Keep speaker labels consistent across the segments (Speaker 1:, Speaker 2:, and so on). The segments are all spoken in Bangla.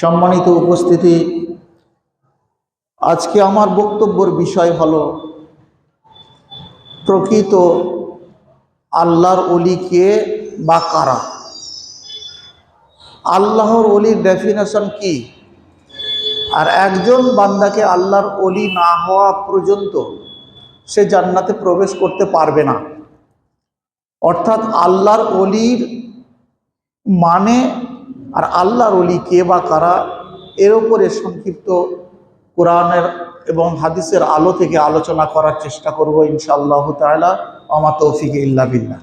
Speaker 1: সম্মানিত উপস্থিতি, আজকে আমার বক্তব্যের বিষয় হলো প্রকৃত আল্লাহর ওলি কে বা কারা। আল্লাহর ওলির ডেফিনেশন কি, আর একজন বান্দাকে আল্লাহর ওলি না হওয়া পর্যন্ত সে জান্নাতে প্রবেশ করতে পারবে না। অর্থাৎ আল্লাহর ওলির মানে আর আল্লাহর ওলি কে বা কারা, এর উপরে সংক্ষিপ্ত কোরআনের এবং হাদিসের আলো থেকে আলোচনা করার চেষ্টা করব ইনশাআল্লাহ তাআলা। ওয়া তৌফিক ইল্লা বিল্লাহ।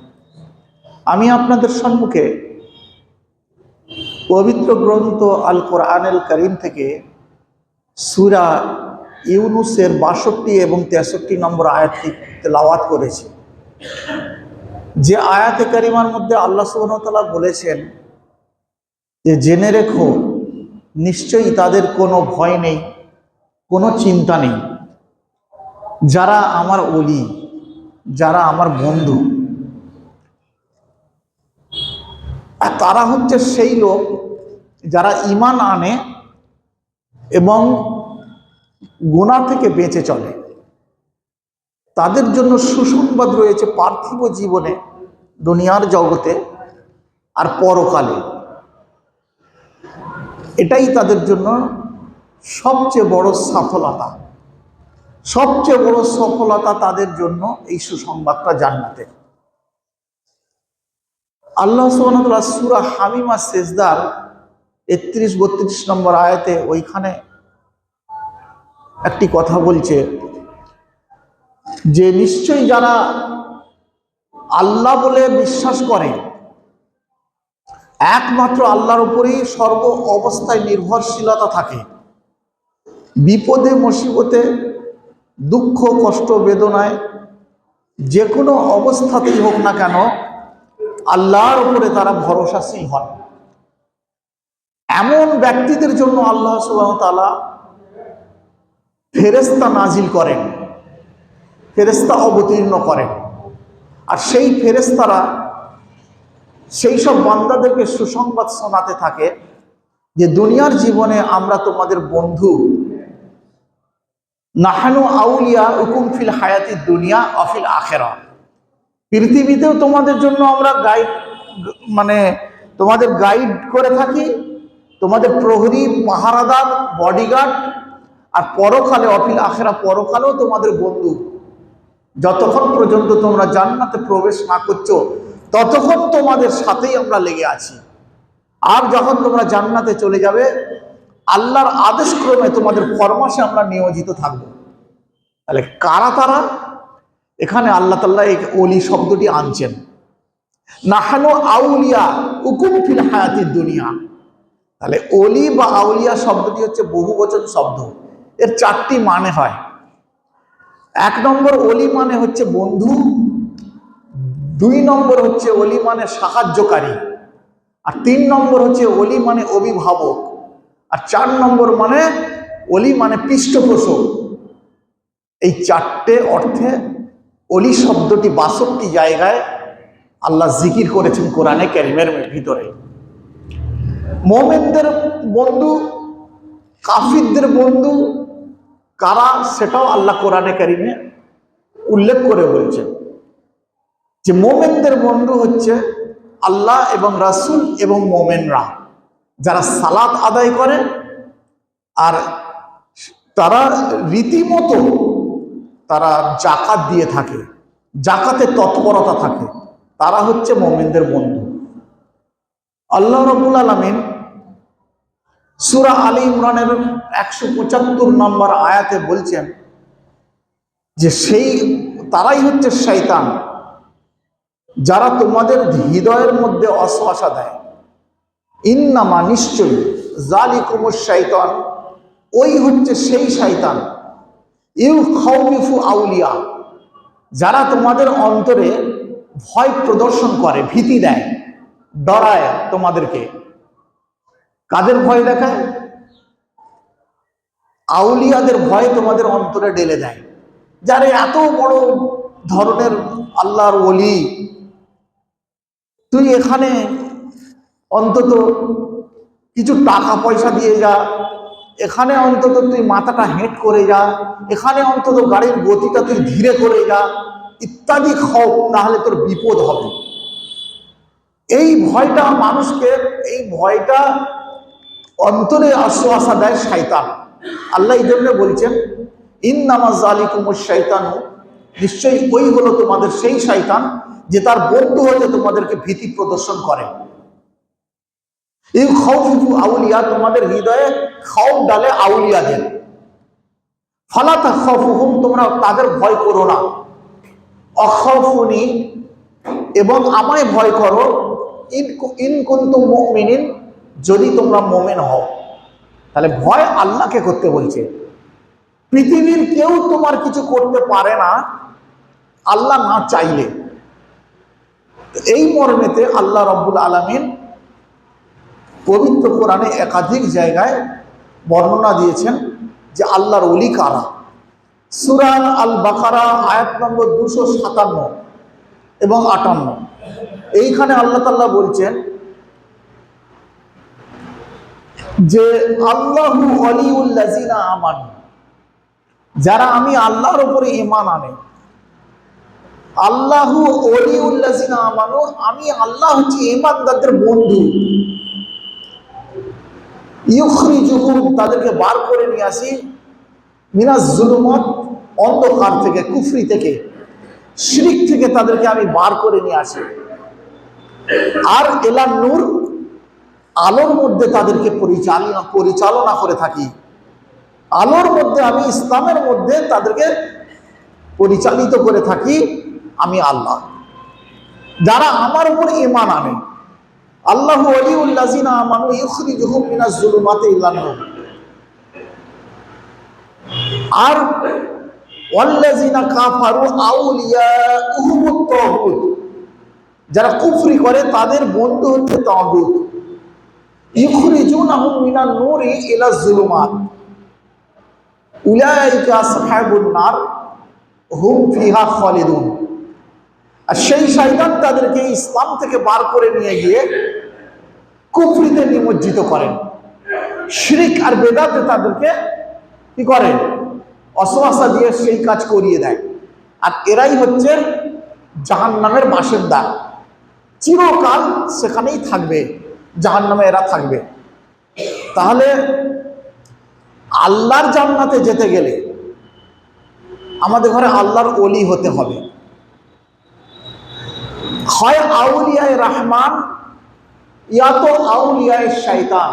Speaker 1: আমি আপনাদের সম্মুখে পবিত্র গ্রন্থ আল কোরআনুল কারীম থেকে সূরা ইউনূসের ৬২ এবং ৬৩ নম্বর আয়াতটি তেলাওয়াত করেছি। যে আয়াতে কারিমার মধ্যে আল্লাহ সুবহানাহু ওয়া তাআলা বলেছেন যে জেনে রেখো, নিশ্চয়ই তাদের কোনো ভয় নেই, কোনো চিন্তা নেই, যারা আমার ওলি, যারা আমার বন্ধু। আর তারা হচ্ছে সেই লোক যারা ঈমান আনে এবং গুনাহ থেকে বেঁচে চলে। তাদের জন্য সুসংবাদ রয়েছে পার্থিব জীবনে, দুনিয়ার জগতে আর পরকালে। এটাই তাদের জন্য সবচেয়ে বড় সফলতা, সবচেয়ে বড় সফলতা তাদের জন্য এই সুসংবাদটা জান্নাতের। আল্লাহ সুবহানাহু ওয়া তাআলা সূরা হামিমা সেজদার ৩১-৩২ নম্বর আয়াতে ওইখানে একটি কথা বলছে যে নিশ্চয়ই যারা আল্লাহ বলে বিশ্বাস করে, একমাত্র আল্লাহর উপরেই সর্ব অবস্থায় নির্ভরশীলতা থাকে, বিপদে মুসিবতে, দুঃখ কষ্ট বেদনায়, যে কোনো অবস্থাতেই হোক না কেন আল্লাহর উপরে তারা ভরসাশীল হন, এমন ব্যক্তিদের জন্য আল্লাহ সুবহানাহু ওয়া তাআলা ফেরেশতা নাজিল করেন, ফেরেশতা অবতীর্ণ করেন। আর সেই ফেরেশতারা সেই সব বান্দাদেরকে সুসংবাদ শোনাতে থাকে যে দুনিয়ার জীবনে আমরা তোমাদের বন্ধু, নাহানু আউলিয়াউকুম ফিল হায়াতিদ দুনিয়া ওয়া ফিল আখিরাহ। পৃথিবীতেও তোমাদের জন্য আমরা তোমাদের গাইড করে থাকি, তোমাদের প্রহরী, পাহারাদার, বডিগার্ড। আর পরকালে অফিল আখিরাহ, পরকালেও তোমাদের বন্ধু। যতক্ষণ পর্যন্ত তোমরা জান্নাতে প্রবেশ না করছো ততক্ষণ তোমাদের সাথেই আমরা লেগে আছি। আর যখন তোমরা জান্নাতে চলে যাবে আল্লাহর আদেশ ক্রমে তোমাদের ফরমাসে আমরা নিয়োজিত থাকবো। তাহলে কারা তারা? এখানে আল্লাহ তাআলা এই ওলি শব্দটি আনছেন। নাহানু আউলিয়া উকুম ফিল হায়াতিদ দুনিয়া। তাহলে ওলি বা আউলিয়া শব্দটি হচ্ছে বহুবচন শব্দ। এর 4টি মানে হয়। 1 নম্বর, ওলি মানে হচ্ছে বন্ধু। 2 নম্বর হচ্ছে ওলি মানে সাহায্যকারী। আর 3 নম্বর হচ্ছে ওলি মানে অভিভাবক। আর 4 নম্বর মানে ওলি মানে পৃষ্ঠপোষক। এই 4টে অর্থে ওলি শব্দটি 62 জায়গায় আল্লাহ জিকির করেছেন কোরআনে কারীমের ভিতরে। মুমিনদের বন্ধু, কাফিরদের বন্ধু কারা সেটাও আল্লাহ কোরআনে কারীমে উল্লেখ করে বলছেন যে মুমিনদের বন্ধু হচ্ছে আল্লাহ এবং রাসূল এবং মুমিনরা, যারা সালাত আদায় করে আর তারা রীতিমতো তারা যাকাত দিয়ে থাকে, যাকাতে তৎপরতা থাকে, তারা হচ্ছে মুমিনদের বন্ধু। আল্লাহ রাব্বুল আলামিন সূরা আলী ইমরানের 175 নম্বর আয়াতে বলছেন যে তারাই হচ্ছে শয়তান, যারা তোমাদের হৃদয়ের মধ্যে অসওয়াসা দেয়। ইন্নামা, নিশ্চয়ই, যালিকুমুশ শাইতান, ওই হচ্ছে সেই শয়তান, ইউখাউফু আউলিয়া, যারা তোমাদের অন্তরে ভয় প্রদর্শন করে, ভীতি দেয়, ডরায় তোমাদেরকে। কাদের ভয় দেখায়? আউলিয়াদের ভয় তোমাদের অন্তরে ঢেলে দেয়। যারা এত বড় ধরনের আল্লাহর ওলি, তুই এখানে অন্তত কিছু টাকা পয়সা দিয়ে যা, এখানে অন্তত তুই মাথাটা হেঁট করে যা, এখানে অন্তত গাড়ির গতিটা তুই ধীরে করে যা, ইত্যাদি খৌফ, নাহলে তোর বিপদ হবে। এই ভয়টা মানুষকে, এই ভয়টা অন্তরে আশ্বাসা দেয় শয়তান। আল্লাহ এই জন্য বলছেন ইন্নামা যালিকুমুশ শাইতানু, নিশ্চয়ই ওই হলো তোমাদের সেই শয়তান যে তার বন্ধু হতে তোমাদেরকে ভীতি প্রদর্শন করে। ইউখাউফু আউলিয়া, তোমাদের হৃদয়ে খাউফ ডালে আউলিয়াদের। ফালা তাখাফুহুম, তোমরা তাদের ভয় করো না। আখাফুনি, এবং আমায় ভয় করো। ইন কুনতুম মুমিনিন, যদি তোমরা মুমিন হও। তাহলে ভয় আল্লাহকে করতে বলছে। পৃথিবীর কেউ তোমার কিছু করতে পারে না আল্লাহ না চাইলে। এই মর্মেতে আল্লাহ রাব্বুল আলামিন পবিত্র কোরআনে একাধিক জায়গায় বর্ণনা দিয়েছেন যে আল্লাহর ওলি কারা। সূরা আল বাকারা আয়াত নম্বর 257 এবং 58, এইখানে আল্লাহ তাআলা বলছেন যে আল্লাহু ওয়ালিউল লাযিনা আমানু, যারা আমি আল্লাহর উপরে ঈমান আনে। আল্লাহু ওয়ালিউল লাযিনা আমানু, আমি আল্লাহ হচ্ছি ঈমানদারদের বন্ধু। ইউখরিজুহুম, তাদেরকে বার করে নিয়ে আসি, মিনাজ জুলুমাত, অন্ধকার থেকে, কুফরি থেকে, শিরক থেকে তাদেরকে আমি বার করে নিয়ে আসি। আর এলান নূর, আলোর মধ্যে তাদেরকে পরিচালনা করে থাকি। আলোর মধ্যে, আমি ইসলামের মধ্যে তাদেরকে পরিচালিত করে থাকি আমি আল্লাহ। যারা আমার উপর ঈমান আনে, আল্লাহু ওয়ালিউল লাযিনা আমানু ইউখরিজুহুম মিনাজ জুলুমাতি ইলান নূর। আর ওয়াল্লাযিনা কাফারু আউলিয়াউহুমুত তাগুত, যারা কুফরি করে তাদের বন্ধু হচ্ছে তাগুত। ইউখরিজুনাহুম মিনান নূরি ইলাজ জুলুমাত উলাইকা আসহাবুন নার হুম ফিহা খালিদুন। আর সেই শয়তান তাদেরকে ইসলাম থেকে বার করে নিয়ে গিয়ে কুফরিতে নিমজ্জিত করেন, শিরক আর বেদাতে তাদেরকে কি করেন, অসওয়াসা দিয়ে সেই কাজ করিয়ে দেয়। আর এরাই হচ্ছে জাহান্নামের বাসিন্দা, চিরকাল সেখানেই থাকবে, জাহান্নামে এরা থাকবে। তাহলে আল্লাহর জান্নাতে যেতে গেলে আমাদের ঘরে আল্লাহর ওলি হতে হবে। হয় আউলিয়ায়ে রহমান, ইয়া তো আউলিয়ায়ে শয়তান।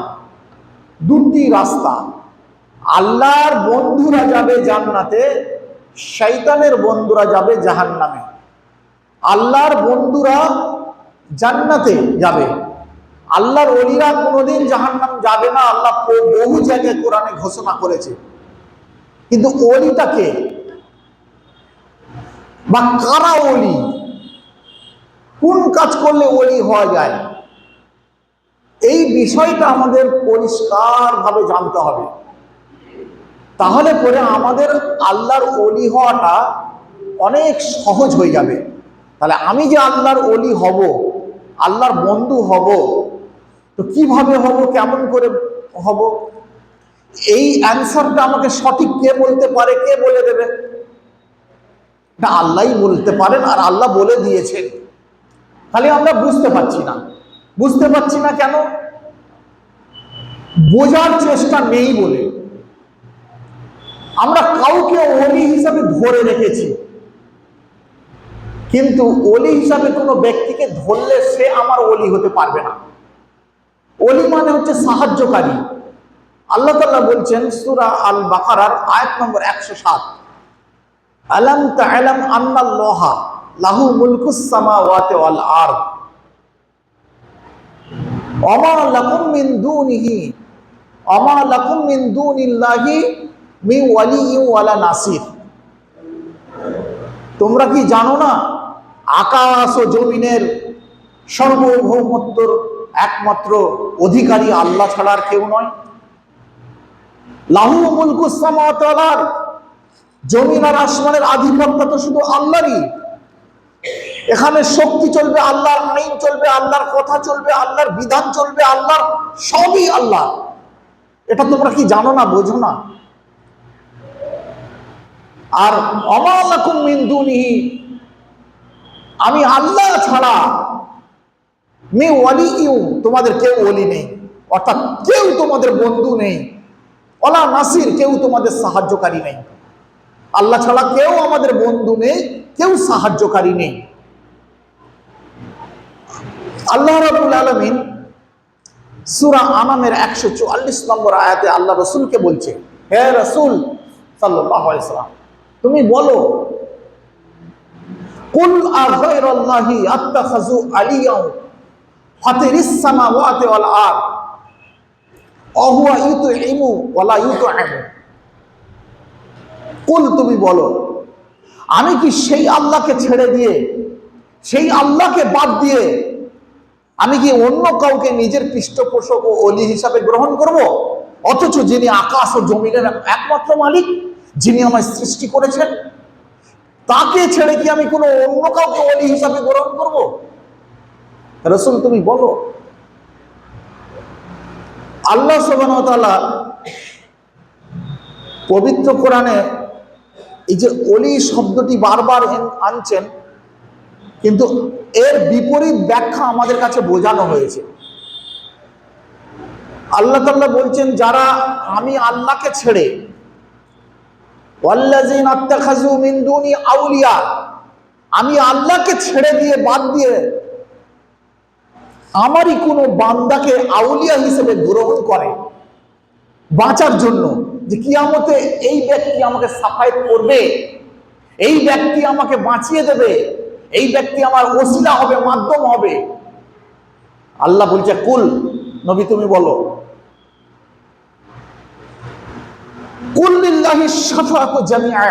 Speaker 1: দুটি রাস্তা। আল্লাহর বন্ধুরা যাবে জান্নাতে, শয়তানের বন্ধুরা যাবে জাহান্নামে। আল্লাহর বন্ধুরা জান্নাতে যাবে, আল্লাহর ওলিরা কোনোদিন জাহান্নাম যাবে না। আল্লাহ বহু জায়গায় কোরআনে ঘোষণা করেছে। কিন্তু ওলিটা কে বা কারা ওলি, কোন কাজ করলে ওলি হওয়া যায়, এই বিষয়টা আমাদের পরিষ্কারভাবে জানতে হবে। তাহলে পরে আমাদের আল্লাহর ওলি হওয়াটা অনেক সহজ হয়ে যাবে। তাহলে আমি যে আল্লাহর ওলি হব, আল্লাহর বন্ধু হব, তো কিভাবে হব, কেমন করে হব, এই অ্যান্সারটা আমাকে সঠিক কে বলতে পারে, কে বলে দেবে? এটা আল্লাহই বলতে পারেন, আর আল্লাহ বলে দিয়েছেন। খালি আমরা বুঝতে পারছি না। বুঝতে পারছি না কেন? বোঝার চেষ্টা নেই বলে। আমরা কাউকে ওলি হিসাবে ধরে রেখেছি, কিন্তু ওলি হিসাবে কোনো ব্যক্তিকে ধরলে সে আমার ওলি হতে পারবে না। ওলি মানে হচ্ছে সাহায্যকারী। আল্লাহ তাআলা বলছেন সূরা আল বাকারার আয়াত নম্বর 107, আলাম তা'লাম আন্নাল্লাহা লাহু মুলকুস সামাওয়াতি ওয়াল আরদ ওয়া মা লাকুম মিন দুনিল্লাহি মিন ওয়ালিয়্যিন ওয়ালা নাসির। তোমরা কি জানো না আকাশ ও জমিনের সার্বভৌমত্বর একমাত্র অধিকারী আল্লাহ ছাড়া আর কেউ নয়। লাহু মুলকুস সামাওয়াতি ওয়াল আরদ, জমিন আর আসমানের আধিপত্য তো শুধু আল্লাহরই। এখানে শক্তি চলবে, আল্লাহর আইন চলবে, আল্লাহর কথা চলবে, আল্লাহর বিধান চলবে, আল্লাহর সবই আল্লাহ। এটা তোমরা কি জানো না, বোঝো না? আর ওমা লাকুম মিন দুনিহি, আমি আল্লাহ ছাড়া মে ওয়ালিয়্যু, তোমাদের কেউ ওলি নেই, অর্থাৎ কেউ তোমাদের বন্ধু নেই, ওয়ালা নাসির, কেউ তোমাদের সাহায্যকারী নেই। আল্লাহ ছাড়া কেউ আমাদের বন্ধু নেই, কেউ সাহায্যকারী নেই। আল্লাহ রাব্বুল আলামিন সূরা আনামের 144 নম্বর আয়াতে আল্লাহ রাসূলকে বলছে, হে রাসূল সাল্লাল্লাহু আলাইহি ওয়াসাল্লাম, তুমি বলো, কুল আগাইরাল্লাহি আত্তাখাযু আলিয়াও ফাতিরিস সামাওয়াতি ওয়াল আরদ ওয়া হুয়া ইউতইমু ওয়া লা ইউতআমু। কুল, তুমি বলো, আমি কি সেই আল্লাহকে ছেড়ে দিয়ে, সেই আল্লাহকে বাদ দিয়ে আমি কি অন্য কাউকে নিজের পৃষ্ঠপোষক ও অলি হিসাবে গ্রহণ করব? অথচ যিনি আকাশ ও জমিনের একমাত্র মালিক, যিনি আমায় সৃষ্টি করেছেন, তাকে ছেড়ে কি আমি কোনো অন্য কাউকে অলি হিসাবে গ্রহণ করব? রাসূল, তুমি বলো। আল্লাহ সুবহানাহু ওয়া তাআলা পবিত্র কোরআনে এই যে অলি শব্দটি বারবার আনছেন, কিন্তু এর বিপরীত ব্যাখ্যা আমাদের কাছে বোঝানো হয়েছে। আল্লাহ তাআলা বলছেন, যারা আমি আল্লাহকে ছেড়ে, ওয়াল্লাযিনা আত্তাখাযু মিন দুনি আউলিয়া, আমি আল্লাহকে ছেড়ে দিয়ে, বাদ দিয়ে আমারই কোনো বান্দাকে আউলিয়া হিসেবে গ্রহণ করে বাঁচার জন্য, যে কিয়ামতে এই ব্যক্তি আমাকে সাফায়েত করবে, এই ব্যক্তি আমাকে বাঁচিয়ে দেবে, এই ব্যক্তি আমার ওসিলা হবে, মাধ্যম হবে। আল্লাহ বলছে, কুল, নবী তুমি বলো, কুল লিল্লাহিশ শাফাআতু জামিআ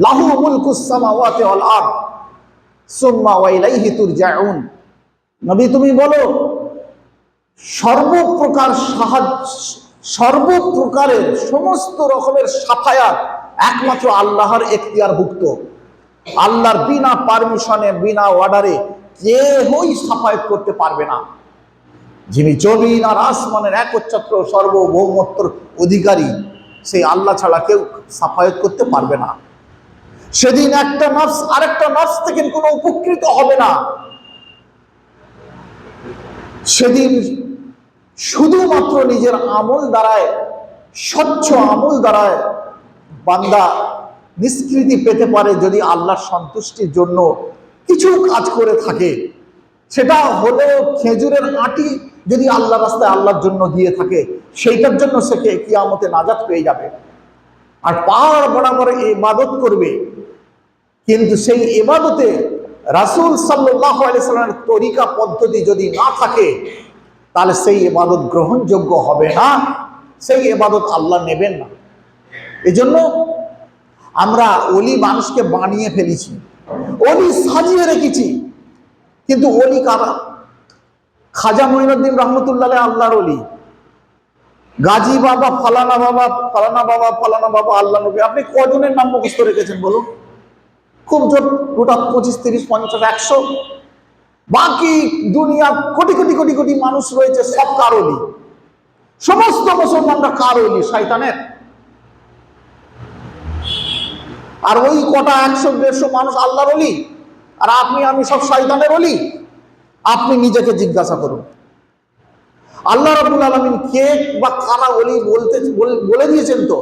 Speaker 1: লাহু মুলকুস সামাওয়াতি ওয়াল আরদ সুম্মা ওয়া ইলাইহি তুরজাউন। নবী তুমি বলো, সর্বপ্রকারের সমস্ত রকমের সাফায়াত একমাত্র আল্লাহর এখতিয়ারভুক্ত। আল্লাহর বিনা পারমিশনে, বিনা অর্ডারে কেউই সাফায়াত করতে পারবে না। যিনি জমিন আর আসমানের একচ্ছত্র সর্বভৌমত্বর অধিকারী, সেই আল্লাহ ছাড়া কেউ সাফায়াত করতে পারবে না। সেদিন একটা নফস আরেকটা নফস থেকে কোনো উপকৃত হবে না। সেদিন শুধুমাত্র নিজের আমল দ্বারায়, স্বচ্ছ আমল দ্বারায় বান্দা নিষ্কৃতি পেতে পারে, যদি আল্লাহর সন্তুষ্টির জন্য কিছু কাজ করে থাকে। সেটা হলেও খেজুরের আঁটি যদি আল্লাহ রাস্তায় আল্লাহর জন্য দিয়ে থাকে, সেইটার জন্য সে কিয়ামতে নাজাত পেয়ে যাবে। আর পাহাড় বরাবর ইবাদত করবে, কিন্তু সেই ইবাদতে রাসূল সাল্লাল্লাহু আলাইহি ওয়াসাল্লামের তরিকা পদ্ধতি যদি না থাকে, তাহলে সেই ইবাদত গ্রহণযোগ্য হবে না, সেই ইবাদত আল্লাহ নেবেন না। এজন্য আমরা ওলি মানুষকে বানিয়ে ফেলেছি, ওলি সাজিয়ে রেখেছি। কিন্তু ওলি কারা? খাজা মঈনুদ্দিন রহমতুল্লাহ আল্লাহর ওলি, গাজী বাবা, ফালানা বাবা, ফালানা বাবা, ফালানা বাবা, আল্লাহ নবী। আপনি কজনের নাম মুখস্থ রেখেছেন বলুন? খুব জোর গোটা 25, 30, 50, 100। বাকি দুনিয়া কোটি কোটি কোটি কোটি মানুষ রয়েছে, সব কার ওলি? সমস্ত মুসলমানরা কার ওলি? শয়তানের। আর ওই কটা 100-150 মানুষ আল্লাহর ওলি, আর আপনি আমি সব শয়তানের ওলি। আপনি নিজেকে জিজ্ঞাসা করুন, আল্লাহ রাব্বুল আলামিন কে বা কারা ওলি বলে দিয়েছেন তো,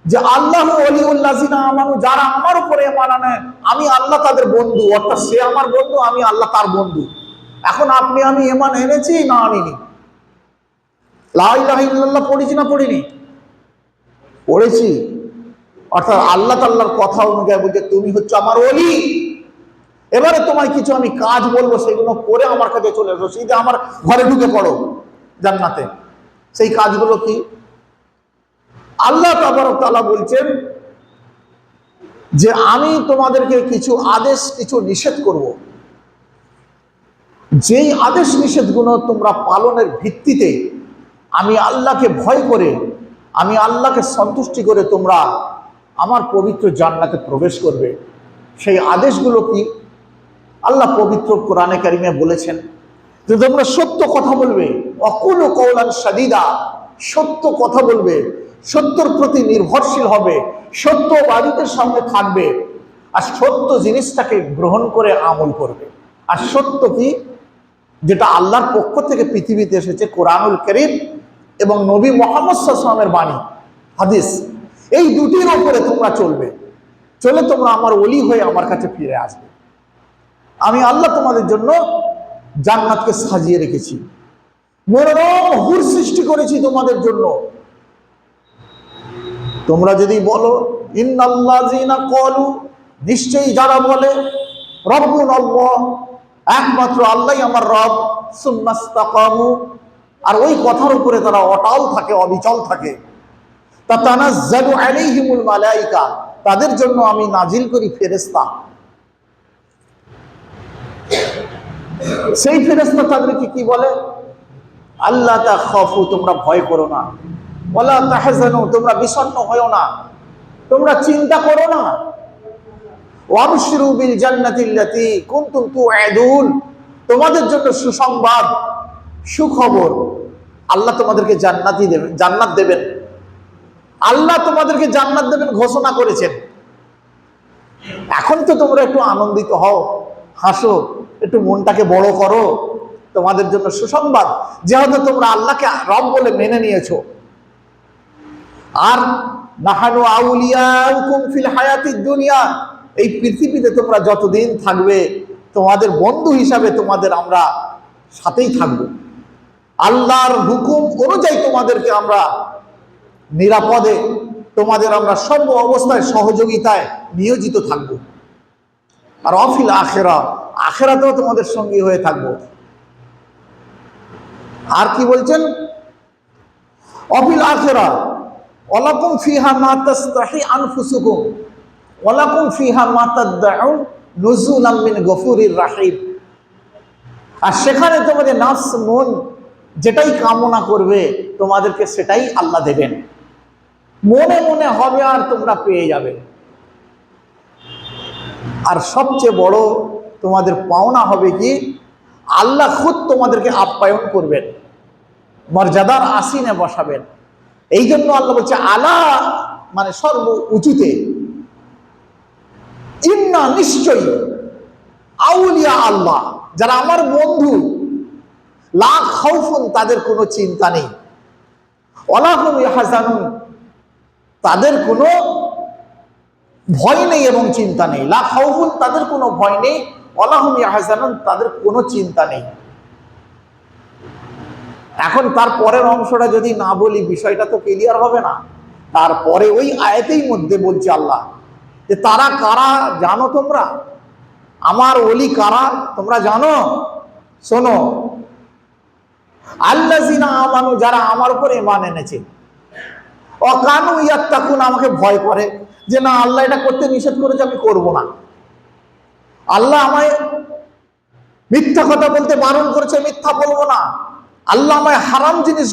Speaker 1: যে আল্লাহু ওলিউল্লাযিনা আমানু, যারা আমার উপরে ঈমান আনে, আমি আল্লাহ তাদের বন্ধু। অর্থাৎ সে আমার বন্ধু, আমি আল্লাহ তার বন্ধু। এখন আপনি আমি ঈমান এনেছি না আনিনি? লা ইলাহা ইল্লাল্লাহ পড়েছি না পড়িনি? পড়েছি। অর্থাৎ আল্লাহ তাআলার কথা অনুযায়ী বলছে, তুমি হচ্ছে আমার ওলি। এবারে তোমায় কিছু আমি কাজ বলবো, সেগুলো করে আমার কাছে চলে এসো, সিধা আমার ঘরে ঢুকে পড়ো জান্নাতে। সেই কাজগুলো কি? আল্লাহ তাবারক তাআলা বলছেন যে আমি তোমাদেরকে কিছু আদেশ, কিছু নিষেধ করব। যেই আদেশ নিষেধগুলো তোমরা পালনের ভিত্তিতে আমি আল্লাহকে ভয় করে, আমি আল্লাহকে সন্তুষ্টি করে তোমরা আমার পবিত্র জান্নাতে প্রবেশ করবে। সেই আদেশগুলো কি? আল্লাহ পবিত্র কোরআনে কারিমে বলেছেন যে তোমরা সত্য কথা বলবে, অকুল কওলান সাদীদা, সত্য কথা বলবে, সত্যর প্রতি নির্ভরশীল হবে, সত্যবাদীদের সামনে থাকবে, আর সত্য জিনিসটাকে গ্রহণ করে আমল করবে। আর সত্য কি? যেটা আল্লাহর পক্ষ থেকে পৃথিবীতে এসেছে, কোরআনুল কারীম এবং নবী মুহাম্মদ সাল্লাল্লাহু আলাইহি ওয়াসাল্লামের বাণী হাদিস, এই দুটির উপরে তোমরা চলবে। চলে তোমরা আমার ওলি হয়ে আমার কাছে ফিরে আসবে। আমি আল্লাহ তোমাদের জন্য জান্নাতকে সাজিয়ে রেখেছি, মনোরম হুর সৃষ্টি করেছি তোমাদের জন্য। তোমরা যদি বলো ইন্নাল্লাযীনা ক্বালু, নিশ্চয়ই যারা বলে রব্বুনাল্লাহ, একমাত্র আল্লাহই আমার রব, সুম্মাস্তাকামু, আর ওই কথার উপরে তারা অটল থাকে, অবিচল থাকে, তাতানাজ্জালু আলাইহিমুল মালায়েকা, তাদের জন্য আমি নাজিল করি ফেরেশতা। সেই ফেরেশতা তাদেরকে কি বলে? আল্লাহ তাখাফু, তোমরা ভয় করো না, ওয়ালা তাহজানু, তোমরা বিষণ্ণ হয়ো না, তোমরা চিন্তা করো না, ওয়াবশিরু বিল জান্নাতিল্লাতী কুনতুম তুআদুন, তোমাদের জন্য সুসংবাদ, সুখবর, আল্লাহ তোমাদেরকে জান্নাত দেবেন, আল্লাহ তোমাদেরকে জান্নাত দেবেন ঘোষণা করেছেন। এখন তো তোমরা একটু আনন্দিত হও, হাসো, একটু মনটাকে বড় করো, তোমাদের জন্য সুসংবাদ, যেহেতু তোমরা আল্লাহকে রব বলে মেনে নিয়েছো। আর নাহানু আউলিয়াউকুম ফিল হায়াতিদ দুনিয়া, এই পৃথিবীতে তোমরা যতদিন থাকবে তোমাদের বন্ধু হিসাবে তোমাদের আমরা সাথেই থাকবো, আল্লাহর হুকুম অনুযায়ী তোমাদেরকে আমরা নিরাপদে, তোমাদের আমরা সর্ব অবস্থায় সহযোগিতায় নিয়োজিত থাকবো। আর অফিল আখেরা, আখেরাতেও তোমাদের সঙ্গী হয়ে থাকবো। আর কি বলছেন? অফিল আখেরা ওয়ালাকুম ফিহা মা তাস্তাহি আনফুসুকুম ওয়ালাকুম ফিহা মা তাদউন নুজুলাম মিন গফুরির রাহিম, আর সেখানে তোমাদের নাফস, মন যেটাই কামনা করবে তোমাদেরকে সেটাই আল্লাহ দেবেন, মনে মনে হবে আর তোমরা পেয়ে যাবে। আর সবচেয়ে বড় তোমাদের পাওনা হবে কি? আল্লাহ খুদ তোমাদেরকে আপ্যায়ন করবেন, মর্যাদার আসিনে বসাবেন। এই জন্য আল্লাহ বলছে আলা, মানে সর্ব উঁচুতে, ইন্না, নিশ্চয়ই, আউলিয়া আল্লাহ, যারা আমার বন্ধু, লা খাউফুন, তাদের কোনো চিন্তা নেই, ওয়ালা হুম ইয়াহজানুন, তাদের কোনো ভয় নেই এবং চিন্তা নেই। লা খাউফুন, তাদের কোনো ভয় নেই, ওয়ালা হুম ইয়াহজানুন, তাদের কোনো চিন্তা নেই। এখন তার পরের অংশটা যদি না বলি বিষয়টা তো ক্লিয়ার হবে না। তারপরে ওই আয়াতেই মধ্যে বলছে আল্লাহ যে তারা কারা জানো তোমরা, আমার ওলি কারা তোমরা জানো? শোনো, আল্লাযিনা আমানু, যারা আমার উপর ঈমান এনেছে, ওয়া কানু ইয়াত্তাকুন, আমাকে ভয় করে, যে না আল্লাহ এটা করতে নিষেধ করেছে, আমি করব না। আল্লাহ আমায় মিথ্যা কথা বলতে বারণ করেছে, মিথ্যা বলবো না। আল্লাহ আমায় হারাম জিনিস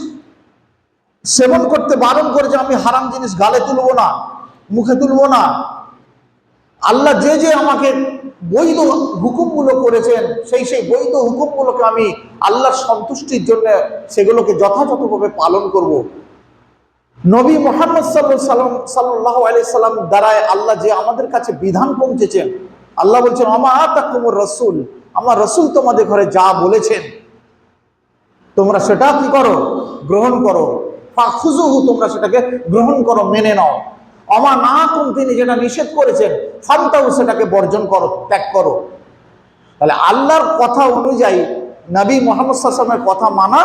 Speaker 1: সেবন করতে বারণ করেছে, আমি হারাম জিনিস গালে তুলবো না, মুখে তুলবো না। আল্লাহ যে যে আমাকে বৈধ হুকুমগুলো করেছেন, সেই বৈধ হুকুমগুলোকে আমি আল্লাহর সন্তুষ্টির জন্য সেগুলোকে যথাযথভাবে পালন করব। নবী মুহাম্মদ সাল্লাল্লাহু আলাইহি সাল্লাম দ্বারায় আল্লাহ যে আমাদের কাছে বিধান পৌঁছেছেন, আল্লাহ বলছেন আমা আতাকুমুর রাসূল, আমার রাসূল তোমাদের ঘরে যা বলেছেন তোমরা সেটা কি করো? গ্রহণ করো। ফাখুযুহু, তোমরা সেটাকে গ্রহণ করো, মেনে নাও। আমা নাকুম, তিনি যেটা নিষেধ করেছেন, ফান্তাউ, সেটাকে বর্জন করো, ত্যাগ করো। তাহলে আল্লাহর কথা অনুযায়ী নবী মুহাম্মদ সাল্লাল্লাহু আলাইহি ওয়াসাল্লামের কথা মানা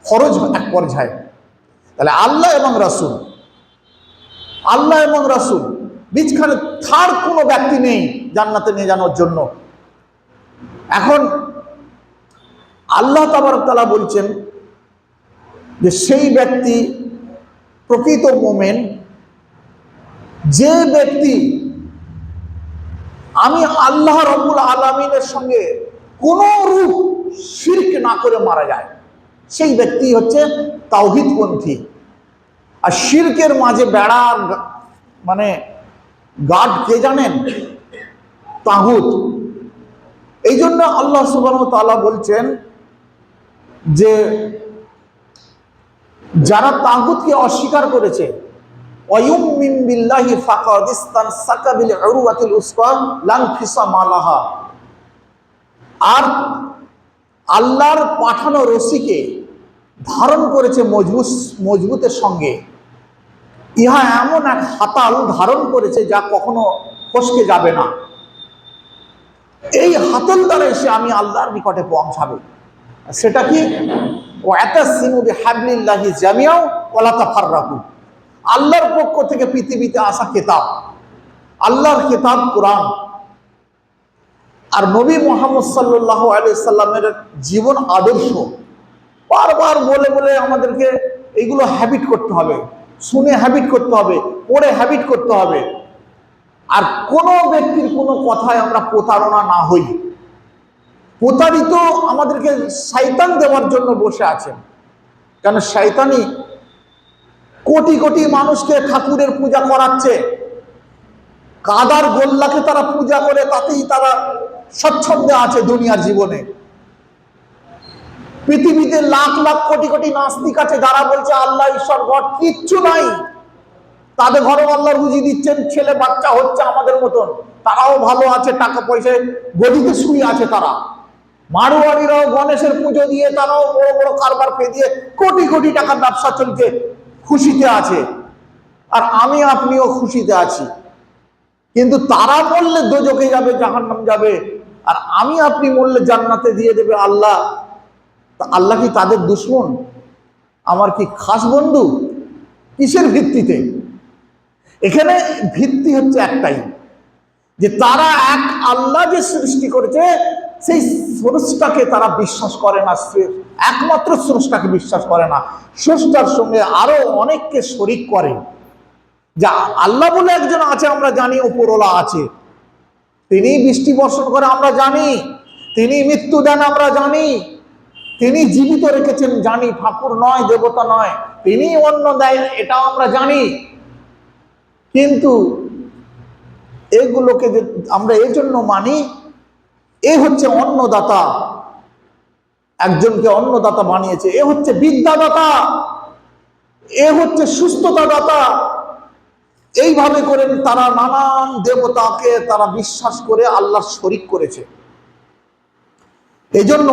Speaker 1: ফরজ এক পর্যায়ে। তাহলে আল্লাহ এবং রাসূল, আল্লাহ এবং রাসূল, বিচখানে থার্ড কোনো ব্যক্তি নেই জান্নাতে নিয়ে যাওয়ার জন্য। এখন আল্লাহ তাবারক তাআলা বলছেন যে সেই ব্যক্তি প্রকৃত মুমিন, যে ব্যক্তি আমি আল্লাহ রাব্বুল আলামিনের সঙ্গে কোনো রূপ শিরক না করে মারা যায়, সেই ব্যক্তি হচ্ছে তাওহীদপন্থী। আর শিরকের মাঝে বেড়া, মানে গার্ড কে জানেন? তাগুত। এই জন্য আল্লাহ সুবহানাহু ওয়া তাআলা বলছেন যে যারা তাগুতকে অস্বীকার করেছে, ওয়ায়ুমিন বিল্লাহি ফাকাদ ইসতামসাকা বিল উরওয়াতিল উসকা লা ইনফিসামা লাহা, আর আল্লাহর পাঠানো রশিকে ধারণ করেছে মজবুতের সঙ্গে। ইহা এমন এক হাতাল ধারণ করেছে যা কখনো ফসকে যাবে না। এই হাতল দ্বারা এসে আমি আল্লাহর নিকটে পৌঁছাবে। সেটা কি? ওয়াতাসিমু বিহাবলিল্লাহি জামিআ ওয়ালা তাফাররাকু। আল্লাহর পক্ষ থেকে পৃথিবীতে আসা কিতাব, আল্লাহর কিতাব কোরআন, আর নবী মুহাম্মদ সাল্লাল্লাহু আলাইহি সাল্লামের জীবন আদর্শ বারবার বলে বলে আমাদেরকে এইগুলো হ্যাবিট করতে হবে, শুনে হ্যাবিট করতে হবে, পড়ে হ্যাবিট করতে হবে। আর কোনো ব্যক্তির কোনো কথায় আমরা প্রতারণা না হই। প্রতারিত আমাদেরকে শয়তান দেওয়ার জন্য বসে আছেন, কারণ শয়তানি কোটি কোটি মানুষকে ঠাকুরের পূজা করাচ্ছে। কাদার গোল্লাকে তারা পূজা করে, তাতেই তারা স্বচ্ছন্দে আছে দুনিয়ার জীবনে। পৃথিবীতে লাখ লাখ কোটি কোটি নাস্তিক আছে যারা বলছে আল্লাহ ঈশ্বর গড কিচ্ছু নাই, তাদের ঘরেও আল্লাহ রুজি দিচ্ছেন, ছেলে বাচ্চা হচ্ছে আমাদের মতন, তারাও ভালো আছে, টাকা পয়সায় গদিতে শুয়ে আছে। তারা মারোয়ারিরাও গণেশের পুজো দিয়ে তারাও বড় বড় কারবার পেয়ে দিয়ে কোটি কোটি টাকার ব্যবসা চলছে, খুশিতে আছে। আর আমি আপনিও খুশিতে আছি, কিন্তু তারা মরলে দোজখে যাবে, জাহান্নাম যাবে, আর আমি আপনি মরলে জান্নাতে দিয়ে দেবে আল্লাহ। আল্লাহ কি তাদের দুশমন? আমার কি খাস বন্ধু? কিসের ভিত্তিতে? এখানে ভিত্তি হচ্ছে একটাই, যে তারা এক আল্লাহ যে সৃষ্টি করেছে সেই স্রষ্টাকে তারা বিশ্বাস করে না, একমাত্র স্রষ্টাকে বিশ্বাস করে না, স্রষ্টার সঙ্গে আরো অনেককে শরীক করে। যা আল্লাহ বলে একজন আছে আমরা জানি, উপরওয়ালা আছে, তিনি বৃষ্টি বর্ষণ করে আমরা জানি, তিনি মৃত্যু দেন আমরা জানি, তিনি জীবিত রেখেছেন জানি, ঠাকুর নয়, দেবতা নয়, তিনি অন্ন দেয় এটাও আমরা জানি। কিন্তু এগুলোকে যে আমরা এই জন্য মানি, এ হচ্ছে অন্নদাতা, একজনকে অন্নদাতা বানিয়েছে, এ হচ্ছে বিদ্যাদাতা, এ হচ্ছে সুস্থতা দাতা। এইভাবে করে তারা নানান দেবতাকে তারা বিশ্বাস করে আল্লাহর শরীক করেছে। এই জন্য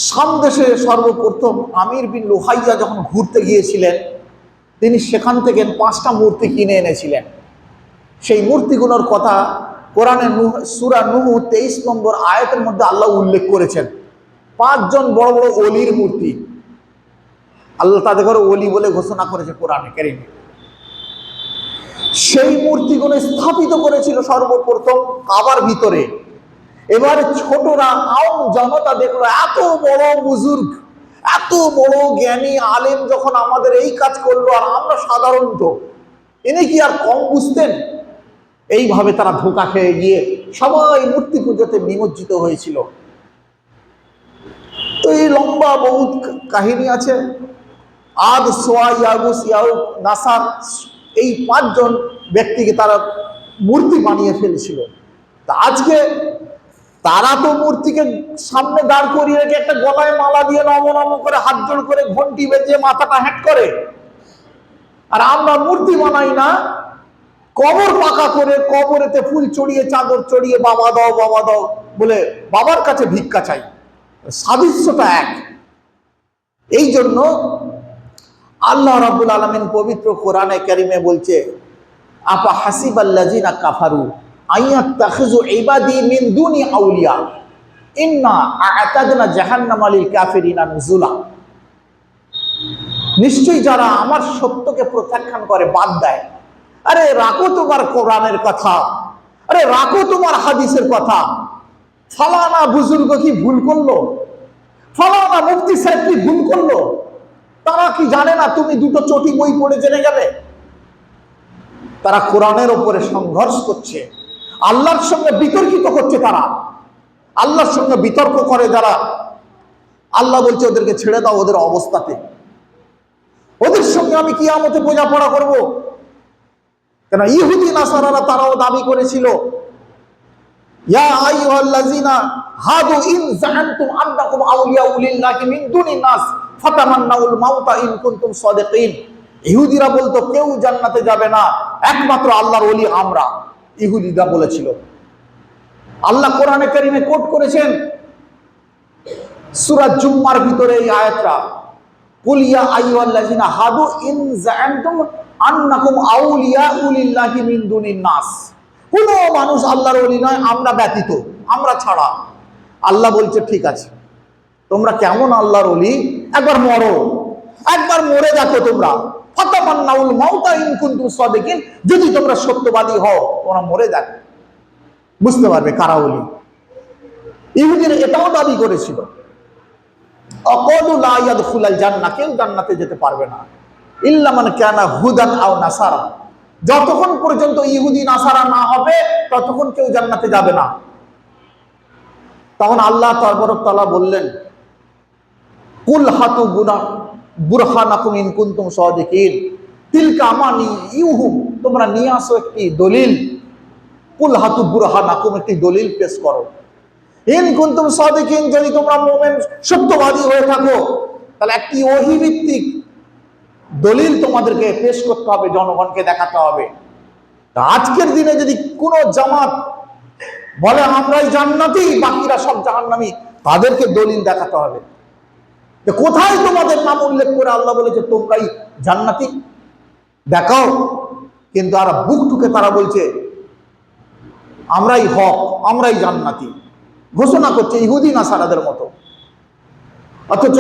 Speaker 1: সামদেশে সর্বপ্রথম আমির বিন লুহাইয়া যখন ঘুরতে গিয়েছিলেন, তিনি সেখান থেকে 5টা মূর্তি কিনে এনেছিলেন। সেই মূর্তিগুলোর কথা কোরআনে সূরা নূহ 23 নম্বর আয়াতের মধ্যে আল্লাহ উল্লেখ করেছেন। 5 জন বড় বড় ওলির মূর্তি, আল্লাহ তাদের ঘরে ওলি বলে ঘোষণা করেছে কোরআনে কারীমে। সেই মূর্তিগুলো স্থাপিত করেছিল সর্বপ্রথম কাবার ভিতরে। এবার ছোটরা আম জনতা দেখলো এত বড় বুজুর্গ, এত বড় জ্ঞানী আলেম যখন আমাদের এই কাজ করলো, আর আমরা সাধারণত ইনি কি আর কম বুঝতেন? এইভাবে তারা ধোঁকা খেয়ে গিয়ে সবাই মূর্তি পুজোতে নিমজ্জিত হয়েছিল। তো এই লম্বা বহুত কাহিনী আছে। আদ, সোয়া, ইয়াগুস, ইয়াউক, নাসার, এই 5 জন ব্যক্তিকে তারা মূর্তি বানিয়ে ফেলেছিল। তা আজকে তারা তো মূর্তিকে সামনে দাঁড় করিয়ে রেখে একটা গলায় মালা দিয়ে নম নম করে হাত জোড় করে ঘন্টি বেজে মাথাটা হ্যাট করে, আর আমরা মূর্তি বানাই না, কবর পাকা করে কবরেতে ফুল চড়িয়ে চাদর চড়িয়ে বাবা দাও বলে বাবার কাছে ভিক্ষা চাই। সাদৃশ্যটা এক। এই জন্য আল্লাহ রাব্বুল আলামিন পবিত্র কোরআনে কারিমে বলছে, আফা হাসিবাল্লাযিনা কাফারু আইয়াত্তাখিযু ইবাদি মিন দুনি আউলিয়া ইন্না আ'তাদনা জাহান্নামা লিল কাফিরিনা নুজুলা। নিশ্চয়ই যারা আমার সত্যকে প্রত্যাখ্যান করে, বাদ দেয়, আরে রাখো তোমার কোরআনের কথা, আরে রাখো তোমার হাদিসের কথা, ফালানা বুজুর্গ কি ভুল করলো, ফালানা মুফতি সাহেব কি ভুল করলো, তারা কি জানে না তুমি 2টো চটি বই পড়ে জেনে গেলে? তারা কোরআনের উপরে সংঘর্ষ করছে, আল্লাহর সঙ্গে বিতর্কিত করছে। তারা আল্লাহর সঙ্গে বিতর্ক করে যারা, আল্লাহ বলছে ওদেরকে ছেড়ে দাও ওদের অবস্থাতে, ওদের সঙ্গে আমি কিয়ামতে বোঝাপড়া করব। কেন ইহুদি নাসারারা তারাও দাবি করেছিল ইয়া আইয়ুহাল্লাযিনা হাদু ইন যাআনতুম আন্নাকুম আউলিয়াউ লিল্লাহি মিন দুনিন নাস ফাতামান্নাউল মাউতা ইন কুনতুম সাদিকিন। ইহুদিরা বলতো কেউ জান্নাতে যাবে না, একমাত্র আল্লাহর ওলি আমরা। ইহুদিরা বলেছিল। আল্লাহ কোরআনে কারিমে কোট করেছেন সূরা জুম্মার ভিতরে এই আয়াতটা, কুল ইয়া আইয়ুহাল্লাযিনা হাদু ইন যাআনতুম আন্নাকুম আউলিয়াউ লিল্লাহি মিন দুনিন নাস। কোন মানুষ আল্লাহর ওলি নয় আমরা ব্যতীত, আমরা ছাড়া। আল্লাহ বলছে ঠিক আছে, তোমরা কেমন আল্লাহর ওলি, একবার মরো, একবার মরে দেখো তোমরা। ফাতামান্নাউল মাউতা ইন কুনতুম সাদিকিন, যদি তোমরা সত্যবাদী হও তোমরা মরে দেখো, বুঝতে পারবে কারা ওলি। ইহুদিরা এটাও দাবি করেছিল, আকাদু লা ইয়াদখুলাল জান্নাহ, কেউ জান্নাতে যেতে পারবে না ইল্লা মান কানা হুদান আও নাসারা। যতক্ষণ পর্যন্ত ইহুদি নাসারা না হবে ততক্ষণ কেউ জান্নাতে যাবে না। তখন আল্লাহ তাবারক তাআলা বললেন, কুল হাতু বুরহানাকুম ইন কুনতুম সাদিকিন তিলকা আমানিয়ুহুম, তোমরা নিয়ে আসো একটি দলিল। কুল হাতু বুরহানাকুম, একটি দলিল পেশ করো। ইন কুনতুম সাদিকিন, যদি তোমরা মুমিন সত্যবাদী হয়ে থাকো তাহলে একটি ওহী ভিত্তিক দলিল তোমাদেরকে পেশ করতে হবে, জনগণকে দেখাতে হবে। আজকের দিনে যদি কোনো জামাত বলে আমরাই জান্নাতি বাকিরা সব জাহান্নামী, তাদেরকে দলিল দেখাতে হবে যে কোথায় তোমাদের নাম উল্লেখ করে আল্লাহ বলেছে তোমরাই জান্নাতি, দেখাও। কিন্তু আর বুক টুকে তারা বলছে আমরাই হক, আমরাই জান্নাতি, ঘোষণা করছে ইহুদি নাসারাদের মতো। অথচ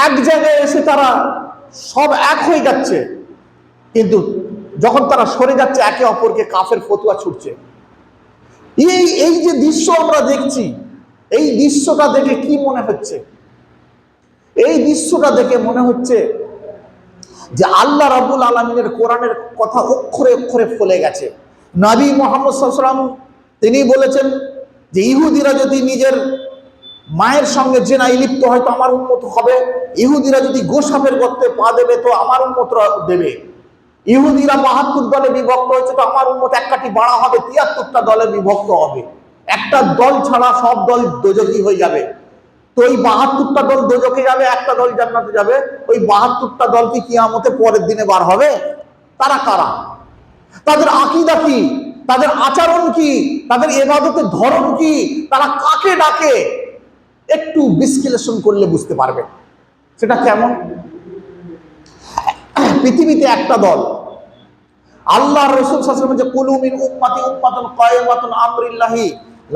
Speaker 1: এক জায়গায় এসে তারা সব এক হয়ে যাচ্ছে, কিন্তু যখন তারা সরে যাচ্ছে একে অপরকে কাফের ফতুয়া ছুটছে। এই যে দৃশ্য আমরা দেখছি, এই দৃশ্যটা দেখে কি মনে হচ্ছে? এই দৃশ্যটা দেখে মনে হচ্ছে যে আল্লাহ রাব্বুল আলামিনের কোরআনের কথা অক্ষরে অক্ষরে ফলে গেছে। নবী মুহাম্মদ সাল্লাল্লাহু আলাইহি ওয়াসাল্লাম তিনি বলেছেন যে ইহুদিরা যদি নিজের মায়ের সঙ্গে জেনায় লিপ্ত হয় তো আমার উম্মত হবে, ইহুদিরা যদি গোসাপের গর্তে পা দেবে তো আমার উম্মতরা দেবে, ইহুদিরা ৭২ দলে বিভক্ত হয়েছে তো আমার উম্মত এক কাঠি বাড়া হবে, ৭৩টা দলে বিভক্ত হবে। একটা দল ছাড়া সব দল দোজখী হয়ে যাবে। তো ওই ৭২টা দল দোজখে যাবে, একটা দল জান্নাতে যাবে। ওই ৭২টা দল কি কিয়ামতে পরের দিনে বার হবে? তারা কারা? তাদের আকীদা কি? তাদের আচরণ কি? তাদের ইবাদতের ধরন কি? তারা কাকে ডাকে? একটু বিশ্লেষণ করলে বুঝতে পারবে সেটা কেমন। পৃথিবীতে একটা দল, আল্লাহ রাসূল সাল্লাল্লাহু আলাইহি ওয়াসাল্লাম যে কুলু মিন উম্মতি উম্মাতুন কায়িমাতুন আমরিল্লাহি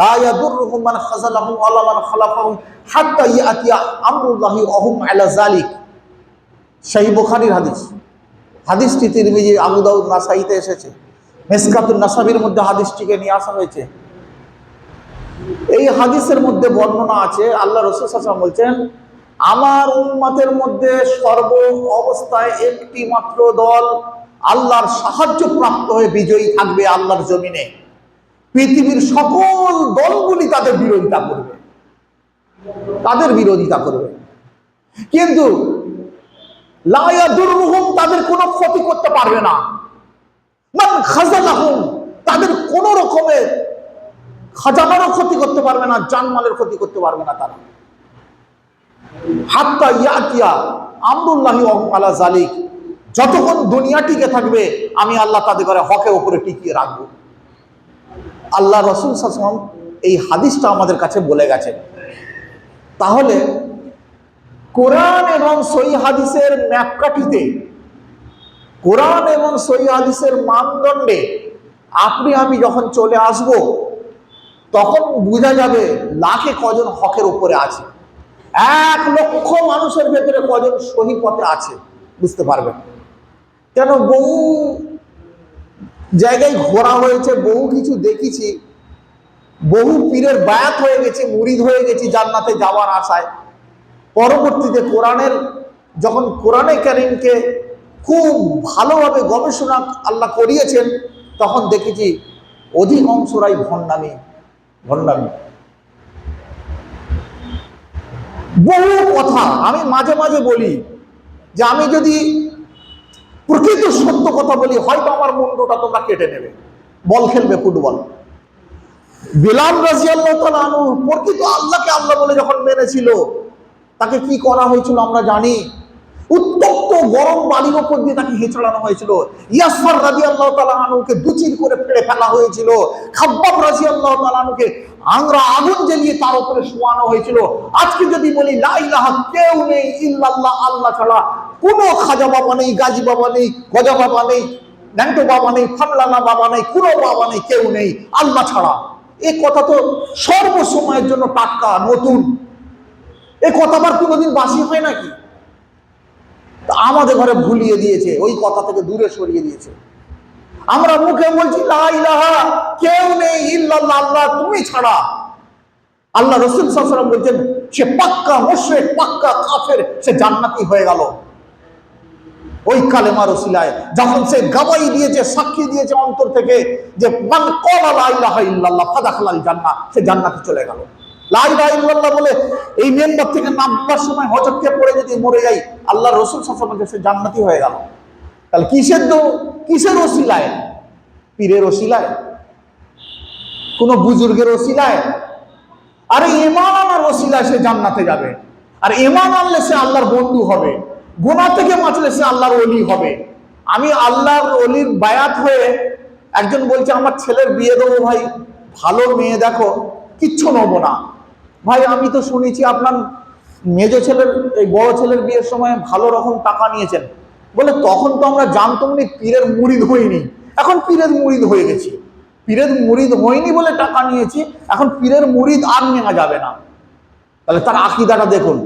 Speaker 1: লা ইয়াদুররুহুম মান খাযালাহুম ওয়ালা মান খালাফাহুম হাত্তা ইয়াতিয়া আমরুল্লাহি ওয়া হুম আলা যালিক। সহিহ বুখারীর হাদিস। হাদিসটি তিরমিজি, আবু দাউদ, নাসাঈতে এসেছে। মিসকাতুন নাসাবির মধ্যে হাদিসটিকে নিয়ে আসা হয়েছে। এই হাদিসের মধ্যে বর্ণনা আছে, আল্লাহ রাসূল সাল্লাল্লাহু আলাইহি ওয়াসাল্লাম বলছেন, আমার উম্মতের মধ্যে সর্ব অবস্থায় একটি মাত্র দল আল্লাহর সাহায্য প্রাপ্ত হয়ে বিজয়ী থাকবে আল্লাহর জমিনে। পৃথিবীর সকল দলগুলি তাদের বিরোধিতা করবে, তাদের বিরোধিতা করবে, কিন্তু লা ইয়াদুররুহুম, তাদের কোনো ক্ষতি করতে পারবে না। মান খাযালাহুম, তাদের কোন রকমের খাজানারও ক্ষতি করতে পারবে না, জানমালের ক্ষতি করতে পারবে না তারা। হাত্তা ইয়াতিয়া আমরুল্লাহি ওয়া হুম আলা যালিক, যতক্ষণ দুনিয়া টিকে থাকবে আমি আল্লাহ তাদের করে হকের উপরে টিকিয়ে রাখবো। আল্লাহ রাসূল সাল্লাল্লাহু আলাইহি ওয়াসাল্লাম এই হাদিসটা আমাদের কাছে বলে গেছেন। তাহলে কোরআন এবং সহিহ হাদিসের ম্যাপকাঠিতে, কোরআন এবং সহিহ হাদিসের মানদণ্ডে আপনি আমি যখন চলে আসব তখন বোঝা যাবে লাখে কজন হকের উপরে আছে, ১,০০,০০০ মানুষের ভেতরে কজন সহি পথে আছে বুঝতে পারবেন। কেন বহু জায়গায় ঘোরা হয়েছে, বহু কিছু দেখেছি, বহু পীরের বায়াত হয়ে গেছি, মুরিদ হয়ে গেছি জান্নাতে যাওয়ার আশায়। পরবর্তীতে কোরআনের যখন কোরআনে কারীমকে খুব ভালোভাবে গবেষণা আল্লাহ করিয়েছেন তখন দেখেছি অধিকাংশরাই ভণ্ডামি। বহু কথা আমি মাঝে মাঝে বলি যে আমি যদি প্রকৃত সত্য কথা বলি হয়তো আমার মুন্ডটা তোমরা কেটে নেবে, বল খেলবে ফুটবল, বিলাল রাদিয়াল্লাহু তাআলা আনহু প্রকৃত আল্লাহকে আল্লাহ বলে যখন মেনেছিল, তাকে কি করা হয়েছিল আমরা জানি। উত্তপ্ত গরম বালির উপর দিয়ে তাকে হেঁচড়ানো হয়েছিল। ইয়াসর রাদিয়াল্লাহু তাআলা আনহুকে দুচির করে ফেলে ফেলা হয়েছিল। খাব্বাব রাদিয়াল্লাহু তাআলা আনহুকে আগুন জ্বালিয়ে তার উপরে শোয়ানো হয়েছিল। আজকে যদি বলি লা ইলাহা, কেউ নেই ইল্লাল্লাহ, আল্লাহ ছাড়া কোনো খাজা বাবা নেই, গাজী বাবা নেই, গজা বাবা নেই, ন্যাংটো বাবা নেই, ফামলানা বাবা নেই, কোনো বাবা নেই, কেউ নেই আল্লাহ ছাড়া। এই কথা তো সর্বসময়ের জন্য টাটকা নতুন। এই কথা আবার কোনোদিন বাসি হয় নাকি? আমাদের ঘরে ভুলিয়ে দিয়েছে, ওই কথা থেকে দূরে সরিয়ে দিয়েছে। আমরা মুখে বলছি লা ইলাহা, কেউ নেই ইল্লাল্লাহ, আল্লাহ তুমি ছাড়া। আল্লাহ রাসূল সাল্লাল্লাহু আলাইহি ওয়াসাল্লাম বলছেন, সে পাক্কা মুশরিক, পাক্কা কাফের, সে জান্নাতি হয়ে গেল ওই কালেমার ওসিলায়। যখন সে গবাই দিয়েছে, সাক্ষী দিয়েছে অন্তর থেকে যে মান ক্বালা লা ইলাহা ইল্লাল্লাহ ফাদাখালাল জান্নাহ, সে জান্নাতে চলে গেল। লা ইলাহা ইল্লাল্লাহ বলে এই মেম্বার থেকে নামবার সময় হযরতকে পড়ে যদি মরে যাই, আল্লাহ রাসূল সাল্লাল্লাহু আলাইহি ওয়াসাল্লাম সে জান্নাতি হয়ে গেল। তাহলে কিসের ওসিলায়? পীরের ওসিলায়? কোন বুজুর্গের ওসিলায়? আরে ঈমান আনার ওসিলায় সে জান্নাতে যাবে। আর ঈমান আনলে সে আল্লাহর বন্ধু হবে, গুনাহ থেকে বাঁচলে সে আল্লাহর ওলি হবে। আমি আল্লাহর ওলির বায়াত হয়ে একজন বলছে আমার ছেলের বিয়ে দেবো ভাই, ভালো মেয়ে দেখো, কিচ্ছু নেবো না। ভাই আমি তো শুনেছি আপনার মেজো ছেলের, এই বড় ছেলের বিয়ের সময় ভালো রকম টাকা নিয়েছেন। বলে তখন তো আমরা জানতাম না, পীরের মুরিদ হইনি, এখন পীরের মুরিদ হয়ে গেছি। পীরের মুরিদ হয়নি বলে টাকা নিয়েছি, এখন পীরের মুরিদ আর নেওয়া যাবে না। তাহলে তার আকীদাটা দেখুন,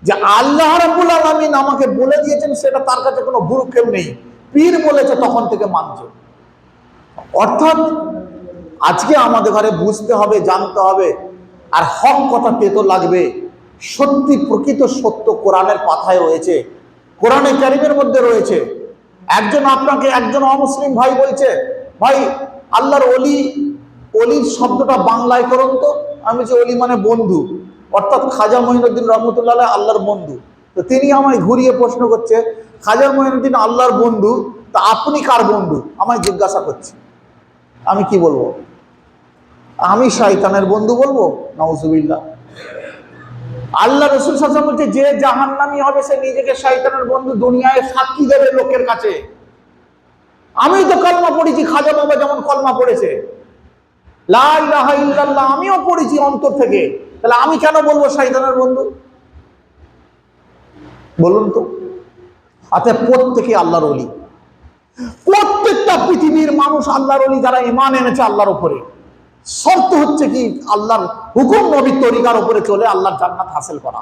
Speaker 1: যে আল্লাহ রাব্বুল আলামিন আমাকে বলে দিয়েছেন, সেটা তার কাছে কোনো ভ্রুক্ষেপ নেই। পীর বলেছে তখন থেকে মানছে। অর্থাৎ আজকে আমাদের ঘরে বুঝতে হবে, জানতে হবে, আর হক কথা পেতে লাগবে। সত্যি প্রকৃত সত্য কোরআনের পাতায় রয়েছে, কোরআনে কারীমের মধ্যে রয়েছে। আপনাকে একজন অমুসলিম ভাই বলছে, ভাই আল্লাহর ওলি, ওলির শব্দটা বাংলায় করুন তো। আমি বলছি ওলি মানে বন্ধু, অর্থাৎ খাজা মঈনুদ্দিন রহমতুল্লাহ আলাইহি আল্লাহর বন্ধু। তো তিনি আমায় ঘুরিয়ে প্রশ্ন করছে, খাজা মঈনুদ্দিন আল্লাহর বন্ধু, তা আপনি কার বন্ধু? আমায় জিজ্ঞাসা করছে। আমি কি বলবো? আমি শয়তানের বন্ধু বলবো? নাউজুবিল্লাহ। আল্লাহ রাসূল সাল্লাল্লাহু আলাইহি ওয়াসাল্লাম বলছে, যে জাহান্নামী হবে সে নিজেকে শয়তানের বন্ধু দুনিয়ায় সাক্ষী দেবে লোকের কাছে। আমি তো কলমা পড়েছি, খাজা বাবা যেমন কলমা পড়েছে, লা ইলাহা ইল্লাল্লাহ আমিও পড়েছি অন্তর থেকে। তাহলে আমি কেন বলবো শয়তানের বন্ধু? বলুন তো। অতএব প্রত্যেকে আল্লাহর ওলি, প্রত্যেকটা পৃথিবীর মানুষ আল্লাহর ওলি যারা ঈমান এনেছে আল্লাহর উপরে। শর্ত হচ্ছে কি, আল্লাহর হুকুম নবীর তরিকার উপরে চলে আল্লাহর জান্নাত হাসিল করা।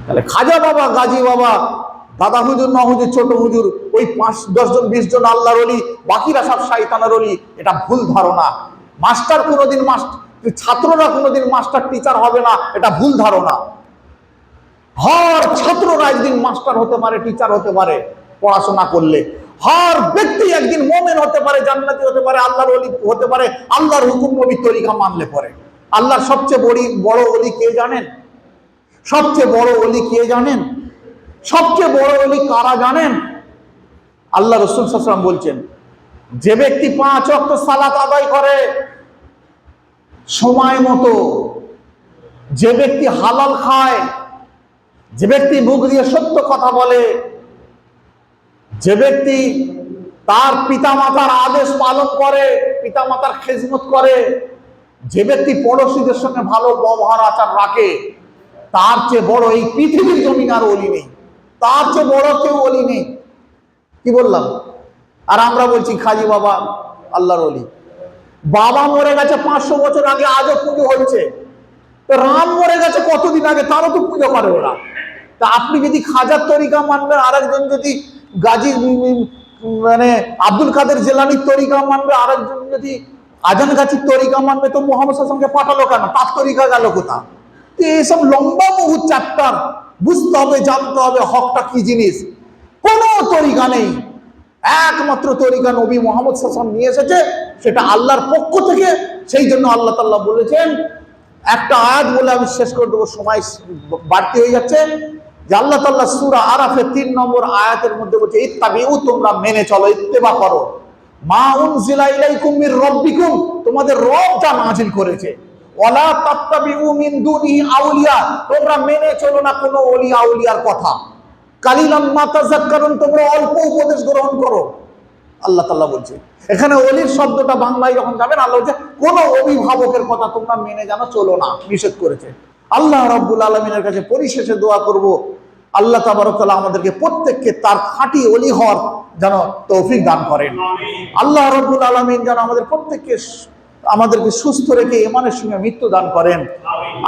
Speaker 1: তাহলে খাজা বাবা, গাজী বাবা, দাদা হুজুর, না হুজুর, ছোট হুজুর, ওই 5-10 জন 20 জন আল্লাহর ওলি, বাকিরা সব শয়তানের ওলি, এটা ভুল ধারণা। মাস্টার কোনোদিন ছাত্ররা কোনোদিন মাস্টার টিচার হবে না, এটা ভুল ধারণা। হর ছাত্ররা একদিন মাস্টার হতে পারে, টিচার হতে পারে পড়াশোনা করলে। হর ব্যক্তি একদিন মুমিন হতে পারে, জান্নাতি হতে পারে, আল্লাহর ওলি হতে পারে, আল্লাহর হুকুম নবীর তরিকা মানলে পরে। আল্লাহর সবচেয়ে বড় ওলি কে জানেন? সবচেয়ে বড় ওলি কে জানেন? সবচেয়ে বড় ওলি কারা জানেন? আল্লাহ রাসূল সাল্লাল্লাহু আলাইহি ওয়াসাল্লাম বলছেন, যে ব্যক্তি 5 ওয়াক্ত সালাত আদায় করে সময় মতো, যে ব্যক্তি হালাল খায়, যে ব্যক্তি মুখ দিয়ে সত্য কথা বলে, যে ব্যক্তি তার পিতামাতার আদেশ পালন করে, পিতামাতার খেদমত করে, যে ব্যক্তি পড়োশীদের সঙ্গে ভালো ব্যবহার আচার রাখে, তার চেয়ে বড় এই পৃথিবীর জমিন আর ওলি নেই। তার চেয়ে বড় কেউ ওলি নেই। কি বললাম? আর আমরা বলছি খাজি বাবা আল্লাহর ওলি। বাবা মরে গেছে 500 বছর আগে, আজও পুজো হচ্ছে। রাম মরে গেছে কতদিন আগে, তারও তো পুজো করে ওরা। তা আপনি যদি খাজার তরিকা মানবেন, আরেকজন যদি গাজী মানে আব্দুল কাদের জেলানির তরিকা মানবে, আরেকজন যদি আজান গাছির তরিকা মানবে, তো মুহাম্মদ সাল্লাল্লাহু আলাইহি ওয়াসাল্লামকে পাঠালো কেন? তার তরিকা গেল কোথা? এসব লম্বা বহুত চ্যাপ্টার, বুঝতে হবে, জানতে হবে হকটা কি জিনিস। কোন তরিকা নেই, একমাত্র তরিকা নবী মুহাম্মদ সাল্লাল্লাহু আলাইহি ওয়াসাল্লাম নিয়ে এসেছে, সেটা আল্লাহর পক্ষ থেকে। সেই জন্য আল্লাহ তাআলা বলেছেন, একটা আয়াত বলে আমি শেষ করে দেবো, সময় বাড়তি হয়ে যাচ্ছে, যে আল্লাহ তাআলা সূরা আরাফের 3 নম্বর আয়াতের মধ্যে বলছে, ইত্তাবিউ, তোমরা মেনে চলো, ইত্তেবা করো। মা উনজিলা ইলাইকুম মির রাব্বিকুম, তোমাদের রব যা নাজিল করেছে। ওয়ালা তাত্তাবিউ মিন দুনিহি আউলিয়া, তোমরা মেনে চলো না কোনো ওলি আউলিয়ার কথা। কালিলাম মা তাযাক্কারুন, তোমরা অল্প উপদেশ গ্রহণ করো। আল্লাহ তাআলা বলছে এখানে ওলির শব্দটা বাংলায় যখন যাবেন, আল্লাহ বলছে কোন অভিভাবকের কথা তোমরা মেনে জানো চলো না, নিষেধ করেছে। আল্লাহ রাব্বুল আলামিনের কাছে পরিশেষে দোয়া করব, আল্লাহ তাবারক তাআলা আমাদেরকে প্রত্যেককে তার খাঁটি ওলি হওয়ার যেন তৌফিক দান করেন। আল্লাহ রাব্বুল আলামিন যেন আমাদেরকে সুস্থ রেখে ঈমানের সঙ্গে মৃত্যু দান করেন।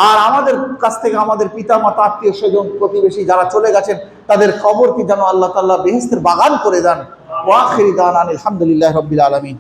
Speaker 1: আর আমাদের কাছ থেকে আমাদের পিতা মাতা, আত্মীয় স্বজন, প্রতিবেশী যারা চলে গেছেন, তাদের কবরকে যেন আল্লাহ তাআলা বেহেশতের বাগান করে দেন। ওয়া আখিরি দাওয়ানা আলহামদুলিল্লাহি রাব্বিল আলামিন।